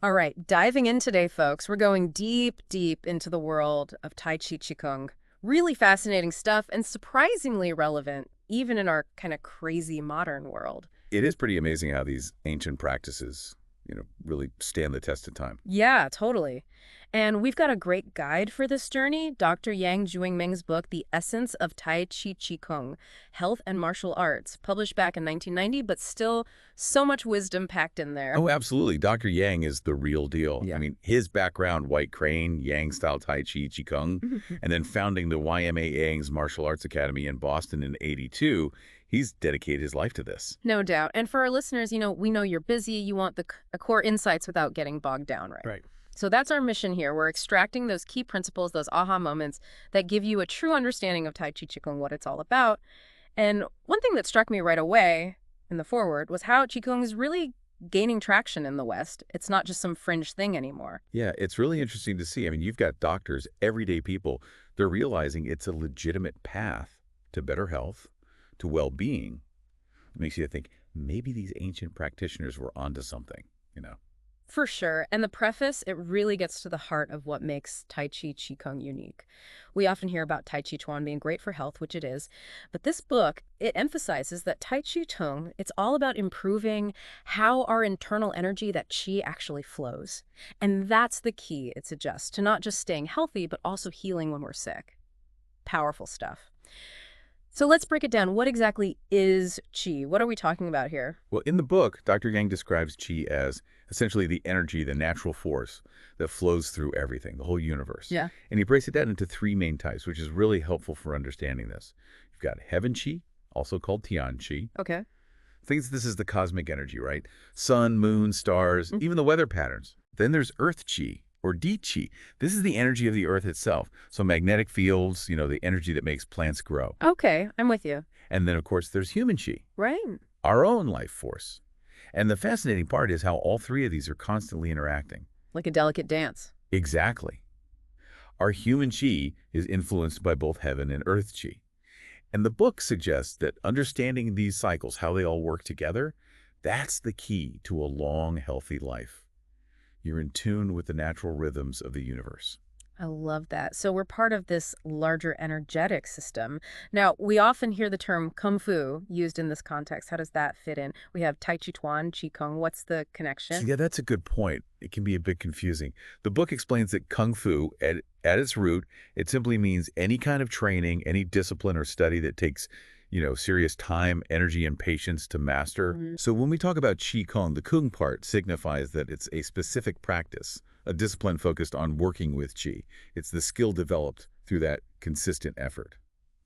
All right, diving in today, folks. We're going deep, deep into the world of Tai Chi Chi Kung. Really fascinating stuff and surprisingly relevant, even in our kind of crazy modern world. It is pretty amazing how these ancient practices, really stand the test of time. Yeah, totally. And we've got a great guide for this journey, Dr. Yang Ming's book, The Essence of Tai Chi Chi Kung, Health and Martial Arts, published back in 1990, but still so much wisdom packed in there. Oh, absolutely. Dr. Yang is the real deal. I Yeah. mean, his background, White Crane, Yang-style Tai Chi, Qigong, and then founding the YMA Yang's Martial Arts Academy in Boston in '82, he's dedicated his life to this. No doubt. And for our listeners, we know you're busy. You want the core insights without getting bogged down, right? Right. So that's our mission here. We're extracting those key principles, those aha moments that give you a true understanding of Tai Chi Qigong, what it's all about. And one thing that struck me right away in the foreword was how Qigong is really gaining traction in the West. It's not just some fringe thing anymore. Yeah, it's really interesting to see. I mean, you've got doctors, everyday people, they're realizing it's a legitimate path to better health, to well-being. It makes you think maybe these ancient practitioners were onto something, you know? For sure. And the preface, it really gets to the heart of what makes Tai Chi Chi Kung unique. We often hear about Tai Chi Chuan being great for health, which it is. But this book, it emphasizes that Tai Chi Tung, it's all about improving how our internal energy, that Qi, actually flows. And that's the key, it suggests, to not just staying healthy, but also healing when we're sick. Powerful stuff. So let's break it down. What exactly is Qi? What are we talking about here? Well, in the book, Dr. Yang describes qi as essentially the energy, the natural force that flows through everything, the whole universe. Yeah. And he breaks it down into three main types, which is really helpful for understanding this. You've got heaven qi, also called tian qi. Okay. Think this is the cosmic energy, right? Sun, moon, stars, even the weather patterns. Then there's earth qi, or di qi. This is the energy of the earth itself. So magnetic fields, the energy that makes plants grow. Okay, I'm with you. And then, of course, there's human qi, Right. our own life force. And the fascinating part is how all three of these are constantly interacting. Like a delicate dance. Exactly. Our human chi is influenced by both heaven and earth chi. And the book suggests that understanding these cycles, how they all work together, that's the key to a long, healthy life. You're in tune with the natural rhythms of the universe. I love that. So we're part of this larger energetic system. Now, we often hear the term kung fu used in this context. How does that fit in? We have Tai Chi Chuan, Qi Kung. What's the So connection? yeah, that's a good point. It can be a bit confusing. The book explains that Kung Fu, at its root, it simply means any kind of training, any discipline or study that takes, serious time, energy, and patience to master. Mhm. So when we talk about Qi Kong, the Kung part signifies that it's a specific practice, a discipline focused on working with Qi. It's the skill developed through that consistent effort.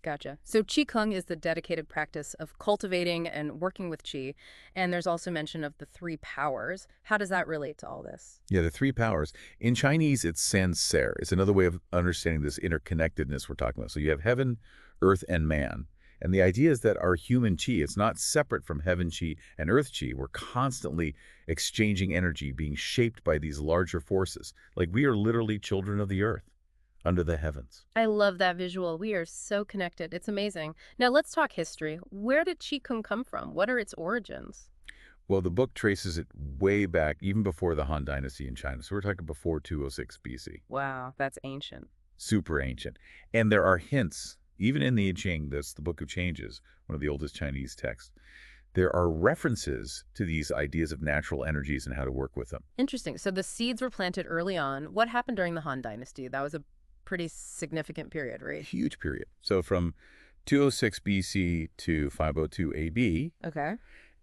Gotcha. So Qi Kung is the dedicated practice of cultivating and working with Qi. And there's also mention of the three powers. How does that relate to all this? Yeah, the three powers. In Chinese, it's San Ser. It's another way of understanding this interconnectedness we're talking about. So you have heaven, earth, and man. And the idea is that our human chi, it's not separate from heaven chi and earth chi. We're constantly exchanging energy, being shaped by these larger forces. Like we are literally children of the earth, under the heavens. I love that visual. We are so connected. It's amazing. Now let's talk history. Where did Qi Kung come from? What are its origins? Well, the book traces it way back, even before the Han Dynasty in China. So we're talking before 206 BC. Wow, that's ancient. Super ancient. And there are hints, even in the I Ching, that's the Book of Changes, one of the oldest Chinese texts. There are references to these ideas of natural energies and how to work with them. Interesting. So the seeds were planted early on. What happened during the Han Dynasty? That was a pretty significant period, right? Huge period. So from 206 BC to 502 AB, Okay.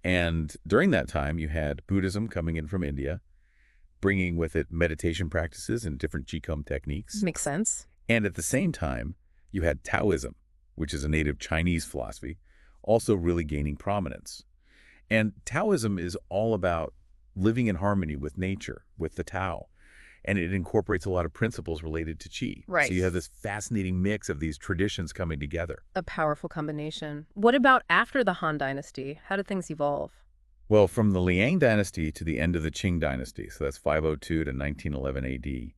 and during that time you had Buddhism coming in from India, bringing with it meditation practices and different Qigong techniques. Makes sense. And at the same time, you had Taoism, which is a native Chinese philosophy, also really gaining prominence. And Taoism is all about living in harmony with nature, with the Tao. And it incorporates a lot of principles related to Qi. Right. So you have this fascinating mix of these traditions coming together. A powerful combination. What about after the Han Dynasty? How did things evolve? Well, from the Liang dynasty to the end of the Qing dynasty, so that's 502 to 1911 AD,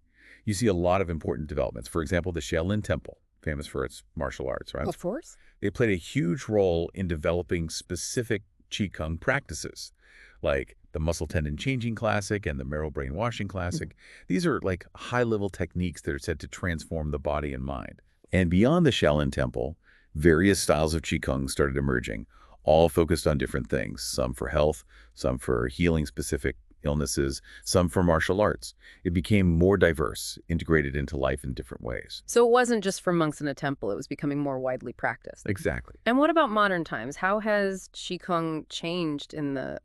you see a lot of important developments. For example, the Shaolin Temple, famous for its martial arts, right? Of course. They played a huge role in developing specific Qigong practices, like The muscle tendon changing classic and the marrow brain washing Mhm. classic. These are like high-level techniques that are said to transform the body and mind. And beyond the Shaolin Temple, various styles of Qigong started emerging, all focused on different things, some for health, some for healing specific illnesses, some for martial arts. It became more diverse, integrated into life in different ways. So it wasn't just for monks in a temple, it was becoming more widely practiced. Exactly. And what about modern times? How has Qigong changed in the,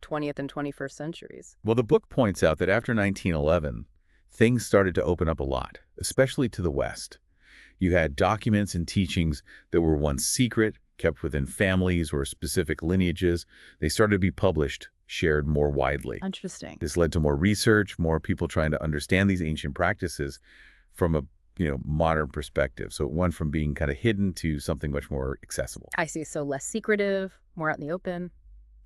20th and 21st centuries? Well, the book points out that after 1911, things started to open up a lot, especially to the West. You had documents and teachings that were once secret, kept within families or specific lineages. They started to be published, shared more widely. Interesting. This led to more research, more people trying to understand these ancient practices from a modern perspective. So it went from being kind of hidden to something much more accessible. I see. So less secretive, more out in the open.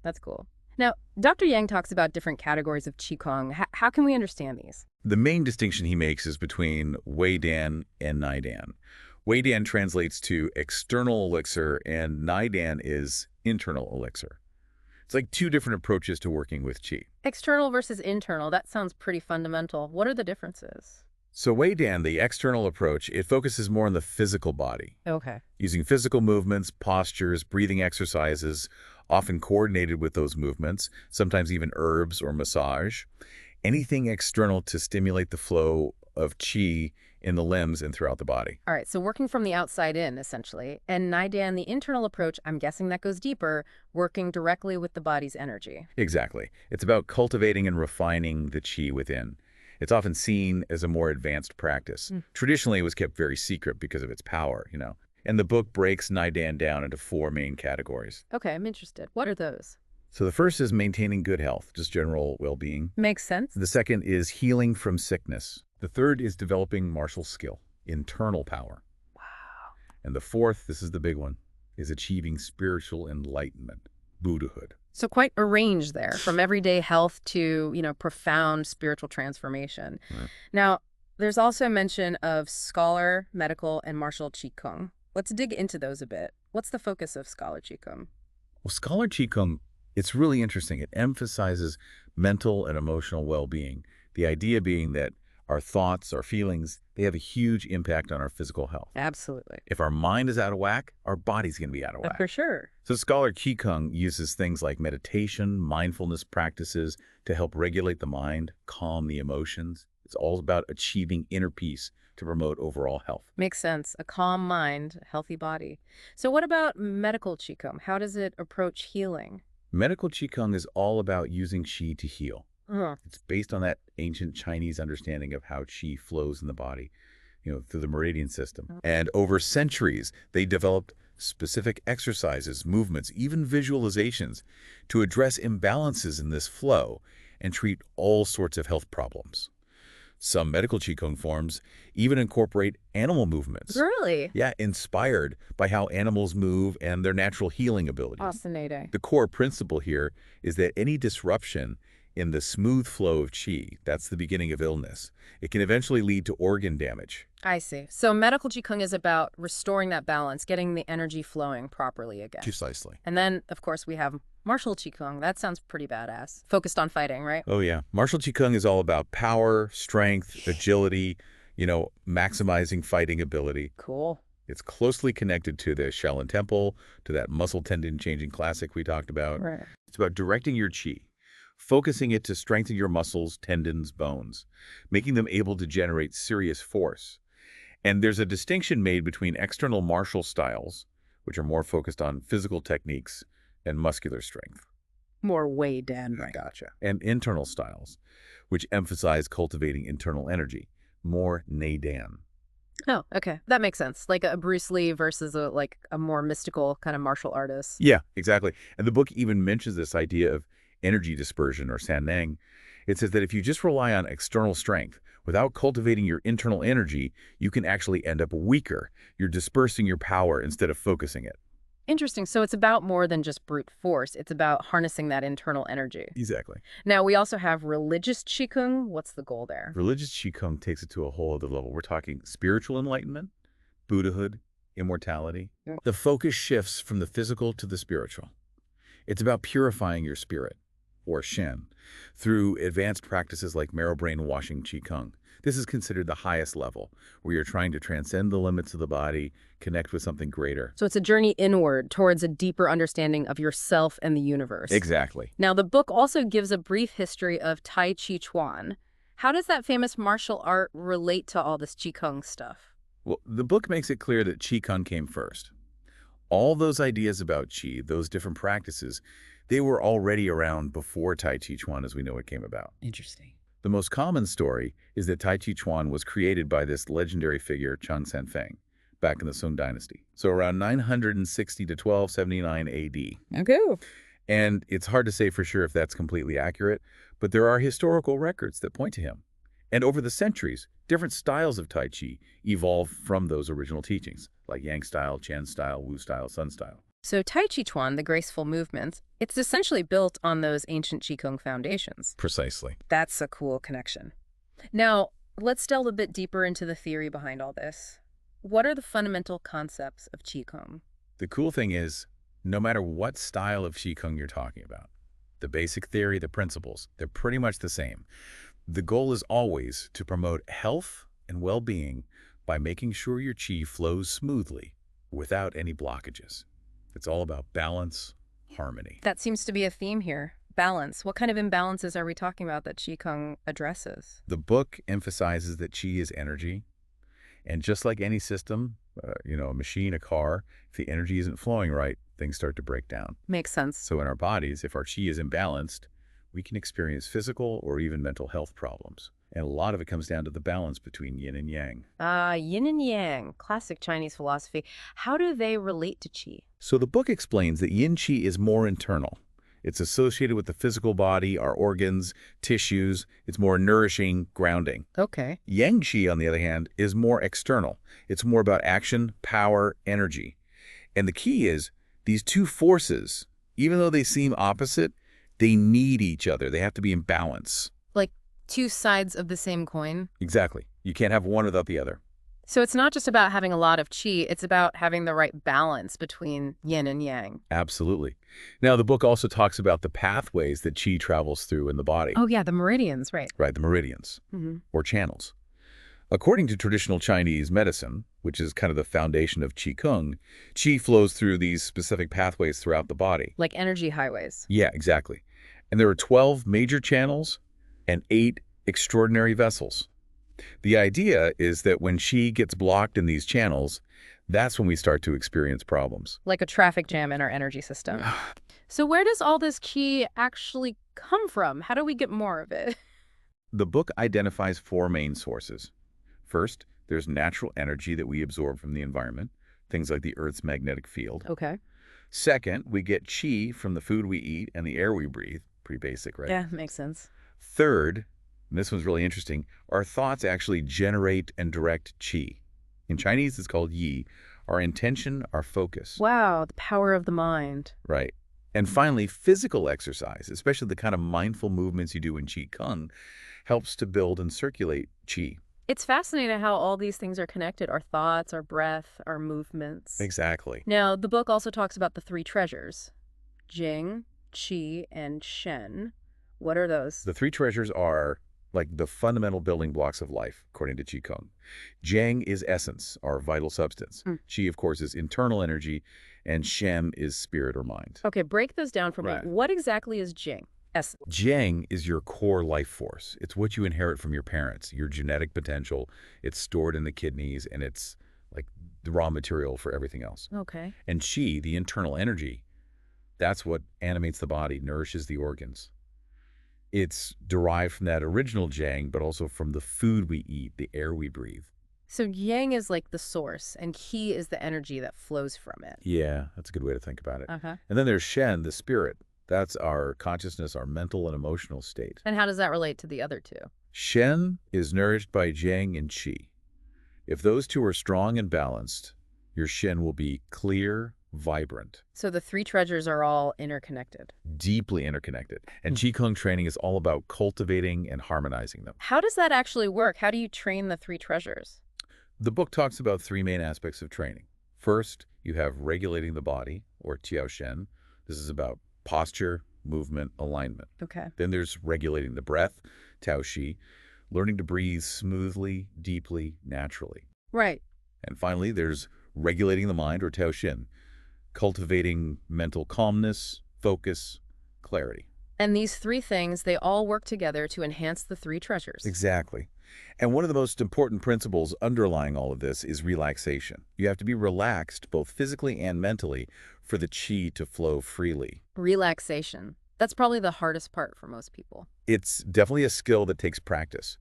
That's cool. Now, Dr. Yang talks about different categories of Qigong. How can we understand these? The main distinction he makes is between Wei Dan and Nai Dan. Wei Dan translates to external elixir, and Nai Dan is internal elixir. It's like two different approaches to working with qi. External versus internal. That sounds pretty fundamental. What are the differences? So Wei Dan, the external approach, it focuses more on the physical body, Okay. using physical movements, postures, breathing exercises, often coordinated with those movements, sometimes even herbs or massage. Anything external to stimulate the flow of qi in the limbs and throughout the body. All right, so working from the outside in, essentially. And Nidan, the internal approach, I'm guessing that goes deeper, working directly with the body's energy. Exactly. It's about cultivating and refining the qi within. It's often seen as a more advanced practice. Mm. Traditionally, it was kept very secret because of its power. And the book breaks Nidan down into four main categories. Okay, I'm interested. What are those? So the first is maintaining good health, just general well-being. Makes sense. The second is healing from sickness. The third is developing martial skill, internal power. Wow. And the fourth, this is the big one, is achieving spiritual enlightenment, Buddhahood. So quite a range there, from everyday health to, profound spiritual transformation. Right. Now, there's also mention of scholar, medical, and martial Qigong. Let's dig into those a bit. What's the focus of scholar Qigong? Well, scholar Qigong, it's really interesting. It emphasizes mental and emotional well-being. The idea being that our thoughts, our feelings, they have a huge impact on our physical health. Absolutely. If our mind is out of whack, our body's going to be out of whack. For sure. So scholar Qigong uses things like meditation, mindfulness practices to help regulate the mind, calm the emotions. It's all about achieving inner peace to promote overall health. Makes sense. A calm mind, a healthy body. So what about medical Qigong? How does it approach healing? Medical Qigong is all about using qi to heal. Ugh. It's based on that ancient Chinese understanding of how qi flows in the body, through the meridian system. And over centuries, they developed specific exercises, movements, even visualizations to address imbalances in this flow and treat all sorts of health problems. Some medical Qigong forms even incorporate animal movements. Really? Yeah, inspired by how animals move and their natural healing abilities. Fascinating. The core principle here is that any disruption in the smooth flow of qi, that's the beginning of illness, it can eventually lead to organ damage. I see. So medical Qigong is about restoring that balance, getting the energy flowing properly again. Precisely. And then, of course, we have martial Qigong. That sounds pretty badass. Focused on fighting, right? Oh, yeah. Martial Qigong is all about power, strength, agility, maximizing fighting ability. Cool. It's closely connected to the Shaolin Temple, to that muscle tendon changing classic we talked about. Right. It's about directing your qi, focusing it to strengthen your muscles, tendons, bones, making them able to generate serious force. And there's a distinction made between external martial styles, which are more focused on physical techniques and muscular strength. More way down, right? Gotcha. And internal styles, which emphasize cultivating internal energy, more neidan. Oh, okay. That makes sense. Like a Bruce Lee versus a more mystical kind of martial artist. Yeah, exactly. And the book even mentions this idea of energy dispersion or saneng. It says that if you just rely on external strength without cultivating your internal energy, you can actually end up weaker. You're dispersing your power instead of focusing it. Interesting. So it's about more than just brute force. It's about harnessing that internal energy. Exactly. Now, we also have religious Qigong. What's the goal there? Religious Qigong takes it to a whole other level. We're talking spiritual enlightenment, Buddhahood, immortality. Yeah. The focus shifts from the physical to the spiritual. It's about purifying your spirit, or Shen, through advanced practices like marrow brain washing Qigong. This is considered the highest level, where you're trying to transcend the limits of the body, connect with something greater. So it's a journey inward towards a deeper understanding of yourself and the universe. Exactly. Now, the book also gives a brief history of Tai Chi Chuan. How does that famous martial art relate to all this Qigong stuff? Well, the book makes it clear that Qigong came first. All those ideas about Qi, those different practices, they were already around before Tai Chi Chuan as we know it came about. Interesting. The most common story is that Tai Chi Chuan was created by this legendary figure, Chang Sanfeng, back in the Song Dynasty. So around 960 to 1279 AD. Okay. And it's hard to say for sure if that's completely accurate, but there are historical records that point to him. And over the centuries, different styles of Tai Chi evolved from those original teachings, like Yang style, Qian style, Wu style, Sun style. So Tai Chi Chuan, the graceful movements, it's essentially built on those ancient Qigong foundations. Precisely. That's a cool connection. Now, let's delve a bit deeper into the theory behind all this. What are the fundamental concepts of Qigong? The cool thing is, no matter what style of Qigong you're talking about, the basic theory, the principles, they're pretty much the same. The goal is always to promote health and well-being by making sure your Qi flows smoothly without any blockages. It's all about balance, harmony. That seems to be a theme here. Balance. What kind of imbalances are we talking about that Qigong addresses? The book emphasizes that Qi is energy, and just like any system, a machine, a car, if the energy isn't flowing right, things start to break down. Makes sense. So in our bodies, if our Qi is imbalanced, we can experience physical or even mental health problems. And a lot of it comes down to the balance between yin and yang. Yin and yang, classic Chinese philosophy. How do they relate to Qi? So the book explains that yin Qi is more internal. It's associated with the physical body, our organs, tissues. It's more nourishing, grounding. Okay. Yang Qi, on the other hand, is more external. It's more about action, power, energy. And the key is, these two forces, even though they seem opposite, they need each other. They have to be in balance. Like two sides of the same coin? Exactly. You can't have one without the other. So it's not just about having a lot of Qi, it's about having the right balance between yin and yang. Absolutely. Now, the book also talks about the pathways that Qi travels through in the body. Oh yeah, the meridians, right. Right, the meridians, or channels. According to traditional Chinese medicine, which is kind of the foundation of Qigong, Qi flows through these specific pathways throughout the body. Like energy highways. Yeah, exactly. And there are 12 major channels and 8 extraordinary vessels. The idea is that when Qi gets blocked in these channels, that's when we start to experience problems. Like a traffic jam in our energy system. So where does all this Qi actually come from? How do we get more of it? The book identifies 4 main sources. First, there's natural energy that we absorb from the environment, things like the Earth's magnetic field. Okay. Second, we get Qi from the food we eat and the air we breathe. Pretty basic, right? Yeah, makes sense. Third, and this one's really interesting, our thoughts actually generate and direct Qi. In Chinese, it's called Yi. Our intention, our focus. Wow, the power of the mind. Right. And finally, physical exercise, especially the kind of mindful movements you do in Qigong, helps to build and circulate Qi. It's fascinating how all these things are connected, our thoughts, our breath, our movements. Exactly. Now, the book also talks about the 3 treasures, Jing, Qi, and Shen. What are those? The 3 treasures are like the fundamental building blocks of life, according to Qigong. Jiang is essence, our vital substance. Qi, of course, is internal energy, and Shen is spirit or mind. Okay, break those down for me. Right. What exactly is Jing? Essence. Jiang is your core life force. It's what you inherit from your parents, your genetic potential. It's stored in the kidneys, and it's like the raw material for everything else. Okay. And Qi, the internal energy, that's what animates the body, nourishes the organs. It's derived from that original Jiang, but also from the food we eat, the air we breathe. So Yang is like the source, and Qi is the energy that flows from it. Yeah, that's a good way to think about it. Uh-huh. And then there's Shen, the spirit. That's our consciousness, our mental and emotional state. And how does that relate to the other 2? Shen is nourished by Jiang and Qi. If those 2 are strong and balanced, your Shen will be clear, vibrant. So the 3 treasures are all interconnected. Deeply interconnected. And Qigong training is all about cultivating and harmonizing them. How does that actually work? How do you train the 3 treasures? The book talks about 3 main aspects of training. First, you have regulating the body, or Tiao Shen. This is about posture, movement, alignment. Okay. Then there's regulating the breath, Tao Xi, learning to breathe smoothly, deeply, naturally. Right. And finally, there's regulating the mind, or Tao Xin, cultivating mental calmness, focus, clarity. And these three things, they all work together to enhance the three treasures. Exactly. And one of the most important principles underlying all of this is relaxation. You have to be relaxed, both physically and mentally, for the qi to flow freely. Relaxation. That's probably the hardest part for most people. It's definitely a skill that takes practice.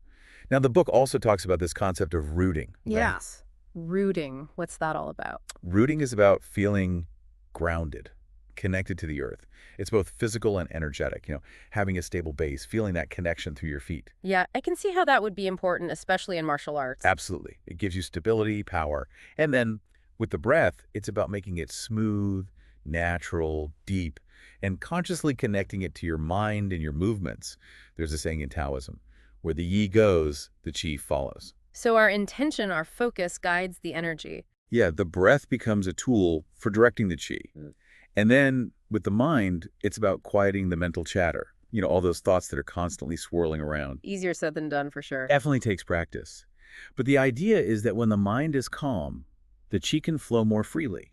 Now, the book also talks about this concept of rooting. Right? Yes. Rooting. What's that all about? Rooting is about feeling grounded, connected to the earth. It's both physical and energetic, having a stable base, feeling that connection through your feet. Yeah, I can see how that would be important, especially in martial arts. Absolutely. It gives you stability, power. And then with the breath, it's about making it smooth, natural, deep, and consciously connecting it to your mind and your movements. There's a saying in Taoism, where the yi goes, the qi follows. So our intention, our focus guides the energy. Yeah, the breath becomes a tool for directing the qi. And then with the mind, it's about quieting the mental chatter. All those thoughts that are constantly swirling around. Easier said than done for sure. Definitely takes practice. But the idea is that when the mind is calm, the qi can flow more freely,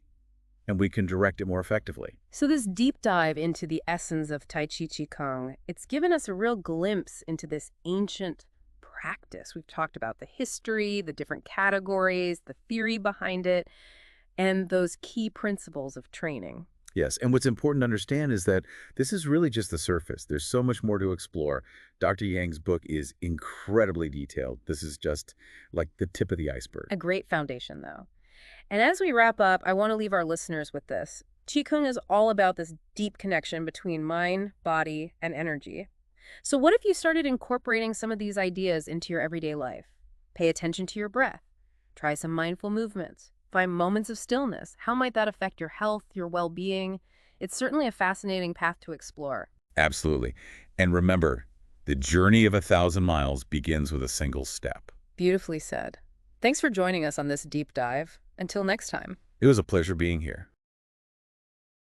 and we can direct it more effectively. So this deep dive into the essence of Tai Chi Chi Kung, it's given us a real glimpse into this ancient practice. We've talked about the history, the different categories, the theory behind it, and those key principles of training. Yes, and what's important to understand is that this is really just the surface. There's so much more to explore. Dr. Yang's book is incredibly detailed. This is just like the tip of the iceberg. A great foundation, though. And as we wrap up, I want to leave our listeners with this. Qigong is all about this deep connection between mind, body, and energy. So what if you started incorporating some of these ideas into your everyday life? Pay attention to your breath. Try some mindful movements. Find moments of stillness. How might that affect your health, your well-being? It's certainly a fascinating path to explore. Absolutely. And remember, the journey of 1,000 miles begins with a single step. Beautifully said. Thanks for joining us on this deep dive. Until next time. It was a pleasure being here.